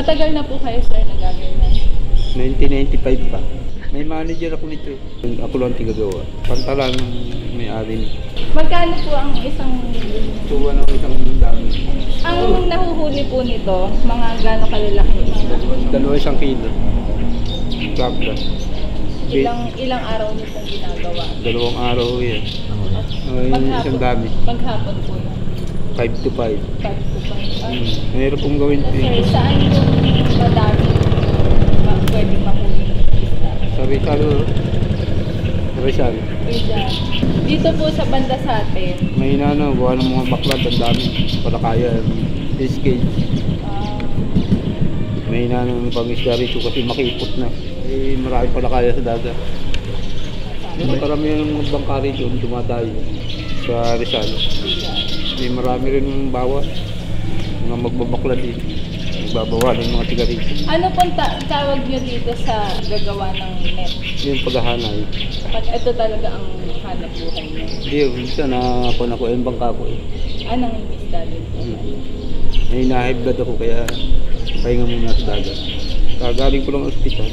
Matagal na po kayo, sir, nagagawa? 1995 pa. May manager ako nito. Ako lang tigagawa. Pantalan ng may-ari nito. Magkano po ang isang... Tuwa ng isang dami. Ang nahuhuli po nito, mga gaano kalalaki? 1 kilo. Kapla. Ilang araw nito ginagawa? 2 araw yan. Isang dami. Paghapon po na? 5 to 5. 5 to 5. Mayroon pong gawin. Sir, saan yung madami pwedeng mahuli ng isda? Sa Rizal. Dito po sa banda sa atin. May gawa ng mga baklat. Ang dami. Palakaya. Escape. May ng pang-isda rito kasi makipot na. Marami palakaya sa dagat. Karamihan ng mga bangka rito dumadayo sa Rizal. May marami rin ng bawas. Mga magbabakla din. Nagbabawa ng mga tiga rito. Ano pong tawag nyo dito sa gagawa ng net? Yung paghahanay. Ito talaga ang hanap buhay nyo? Hindi, minsan nakakon ako yung bangka ko. Anong isda dito? May na-high blood ako kaya pahinga muna sa dagat. Kagaling ko lang ospital.